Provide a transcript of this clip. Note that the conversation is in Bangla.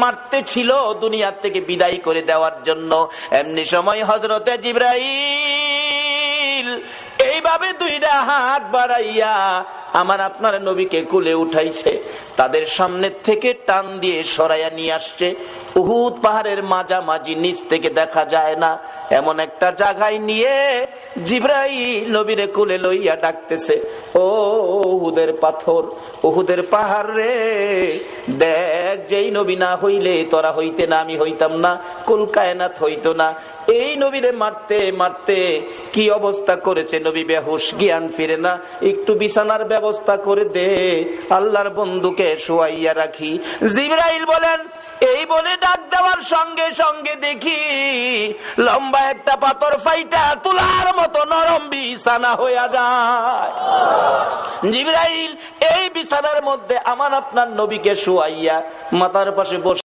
মারতে ছিল দুনিয়া থেকে বিদায় করে দেওয়ার জন্য। এমনি সময় হযরতে জিবরাইল এইভাবে দুইটা হাত বাড়াইয়া আমার আপনার নবীকে কোলে উঠাইছে, তাদের সামনে থেকে টান দিয়ে সরাইয়া নিয়ে আসছে। উহুদ পাহাড়ের মাঝামাঝি, নিচ থেকে দেখা যায় না এমন একটা জায়গায় নিয়ে জিবরাইল নবীরে কোলে লইয়া ডাকতেছে, ও উহুদের পাথর, উহুদের পাহাড় রে, দেখ যেই নবী না হইলে তোরা হইতে না, আমি হইতাম না, কুল কায়নাত হইতো না। এই নবীরে মারতে মারতে কি অবস্থা করেছে, নবী বেহুশ, জ্ঞান ফিরে না, একটু বিছানার ব্যবস্থা করে দে, আল্লাহর বন্ধুকে শোয়াইয়া রাখি। জিবরাইল বলেন, এই বলে ডাক দেওয়ার সঙ্গে সঙ্গে দেখি লম্বা একটা পাথর ফাইটা তুলার মতো নরম বিছানা হইয়া যায়। জিবরাইল এই বিছানার মধ্যে আমার আপনার নবীকে শোয়াইয়া মাথার পাশে বসে